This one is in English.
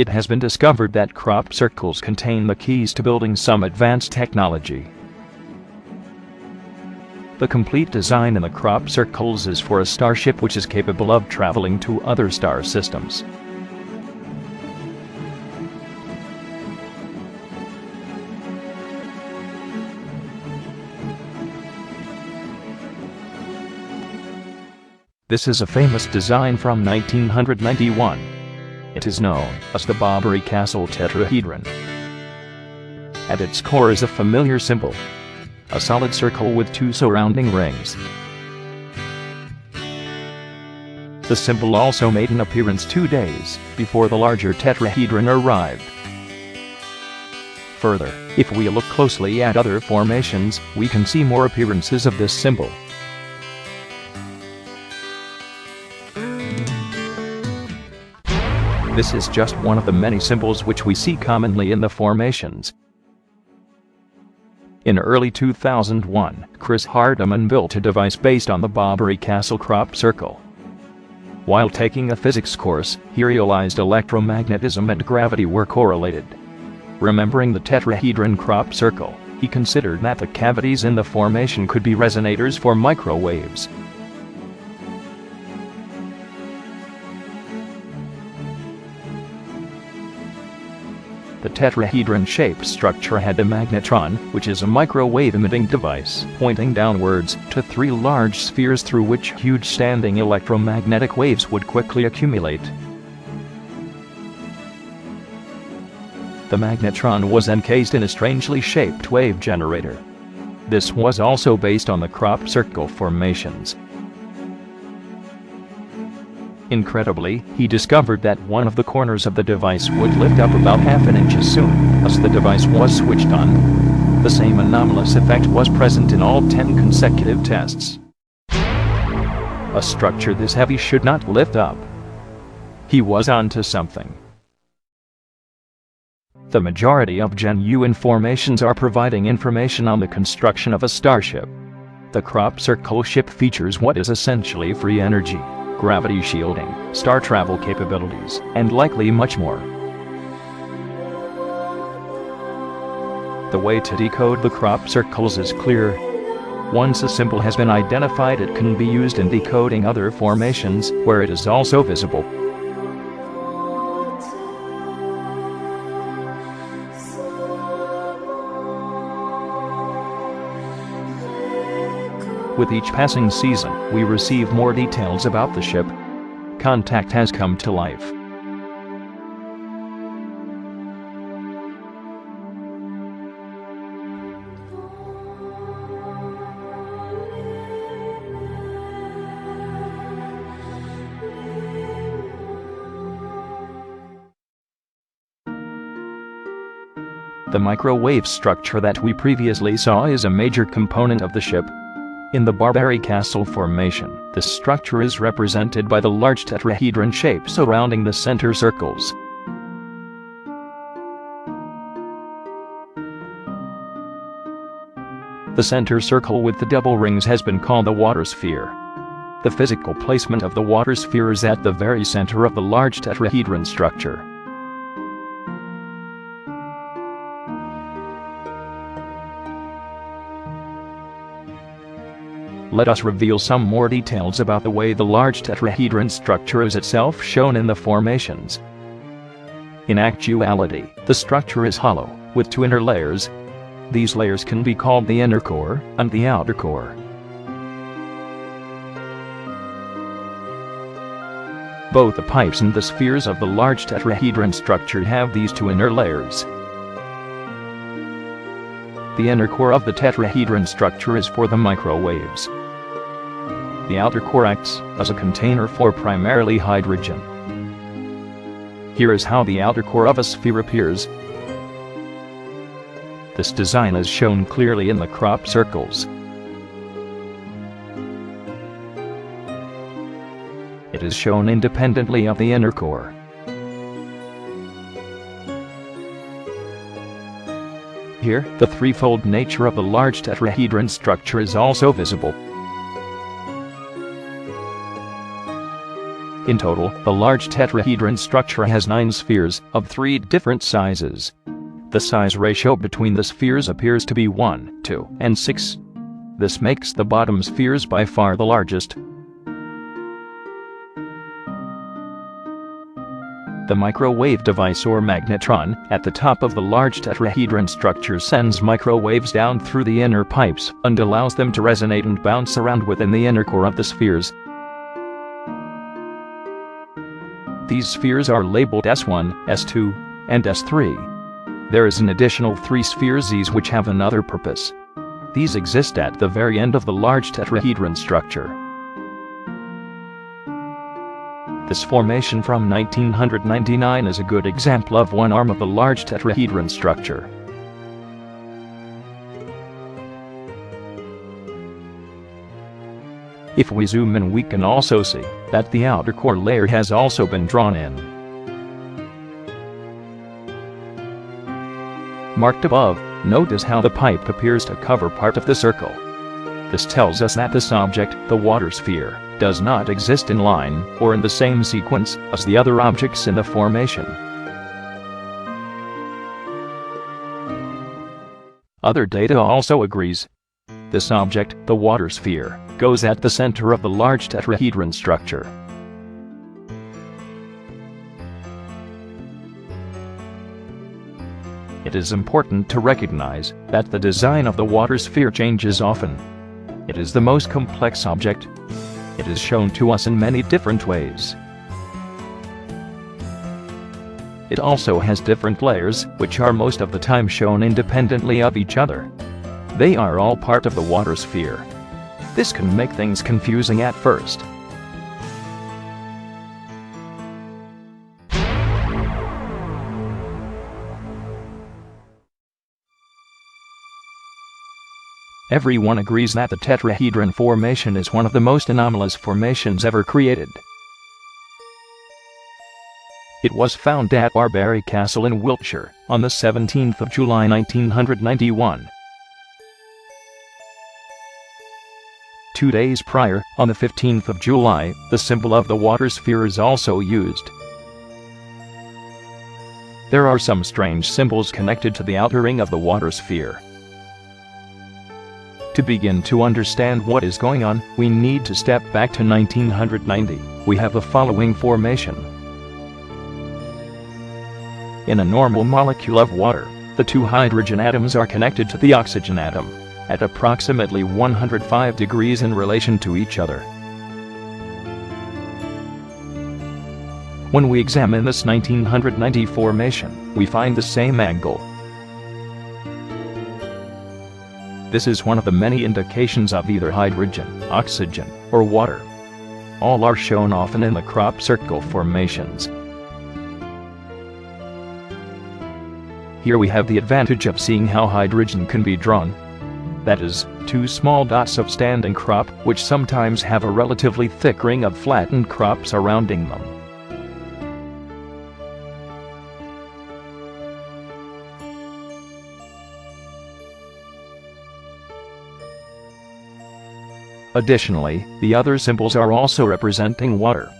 It has been discovered that crop circles contain the keys to building some advanced technology. The complete design in the crop circles is for a starship which is capable of traveling to other star systems. This is a famous design from 1991. It is known as the Barbary Castle tetrahedron. At its core is a familiar symbol, a solid circle with two surrounding rings. The symbol also made an appearance 2 days before the larger tetrahedron arrived. Further, if we look closely at other formations, we can see more appearances of this symbol. This is just one of the many symbols which we see commonly in the formations. In early 2001, Chris Hardiman built a device based on the Barbary Castle crop circle. While taking a physics course, he realized electromagnetism and gravity were correlated. Remembering the tetrahedron crop circle, he considered that the cavities in the formation could be resonators for microwaves. The tetrahedron-shaped structure had a magnetron, which is a microwave-emitting device, pointing downwards to 3 large spheres through which huge standing electromagnetic waves would quickly accumulate. The magnetron was encased in a strangely shaped wave generator. This was also based on the crop circle formations. Incredibly, he discovered that one of the corners of the device would lift up about ½ an inch as soon as the device was switched on. The same anomalous effect was present in all 10 consecutive tests. A structure this heavy should not lift up. He was onto something. The majority of genuine formations are providing information on the construction of a starship. The crop circle ship features what is essentially free energy, gravity shielding, star travel capabilities, and likely much more. The way to decode the crop circles is clear. Once a symbol has been identified, it can be used in decoding other formations, where it is also visible. With each passing season, we receive more details about the ship. Contact has come to life. The microwave structure that we previously saw is a major component of the ship. In the Barbary Castle formation, the structure is represented by the large tetrahedron shape surrounding the center circles. The center circle with the double rings has been called the water sphere. The physical placement of the water sphere is at the very center of the large tetrahedron structure. Let us reveal some more details about the way the large tetrahedron structure is itself shown in the formations. In actuality, the structure is hollow, with 2 inner layers. These layers can be called the inner core and the outer core. Both the pipes and the spheres of the large tetrahedron structure have these 2 inner layers. The inner core of the tetrahedron structure is for the microwaves. The outer core acts as a container for primarily hydrogen. Here is how the outer core of a sphere appears. This design is shown clearly in the crop circles. It is shown independently of the inner core. Here, the threefold nature of the large tetrahedron structure is also visible. In total, the large tetrahedron structure has 9 spheres of 3 different sizes. The size ratio between the spheres appears to be 1, 2, and 6. This makes the bottom spheres by far the largest. The microwave device or magnetron at the top of the large tetrahedron structure sends microwaves down through the inner pipes and allows them to resonate and bounce around within the inner core of the spheres. These spheres are labeled S1, S2, and S3. There is an additional 3 spheres Zs which have another purpose. These exist at the very end of the large tetrahedron structure. This formation from 1999 is a good example of one arm of the large tetrahedron structure. If we zoom in, we can also see that the outer core layer has also been drawn in. Marked above, notice how the pipe appears to cover part of the circle. This tells us that this object, the water sphere, does not exist in line or in the same sequence as the other objects in the formation. Other data also agrees. This object, the water sphere, goes at the center of the large tetrahedron structure. It is important to recognize that the design of the water sphere changes often. It is the most complex object. It is shown to us in many different ways. It also has different layers, which are most of the time shown independently of each other. They are all part of the water sphere. This can make things confusing at first. Everyone agrees that the tetrahedron formation is one of the most anomalous formations ever created. It was found at Barbury Castle in Wiltshire on the 17th of July 1991. 2 days prior, on the 15th of July, the symbol of the water sphere is also used. There are some strange symbols connected to the outer ring of the water sphere. To begin to understand what is going on, we need to step back to 1990. We have the following formation. In a normal molecule of water, the 2 hydrogen atoms are connected to the oxygen atom at approximately 105 degrees in relation to each other. When we examine this 1990 formation, we find the same angle. This is one of the many indications of either hydrogen, oxygen, or water. All are shown often in the crop circle formations. Here we have the advantage of seeing how hydrogen can be drawn. That is, 2 small dots of standing crop, which sometimes have a relatively thick ring of flattened crop surrounding them. Additionally, the other symbols are also representing water.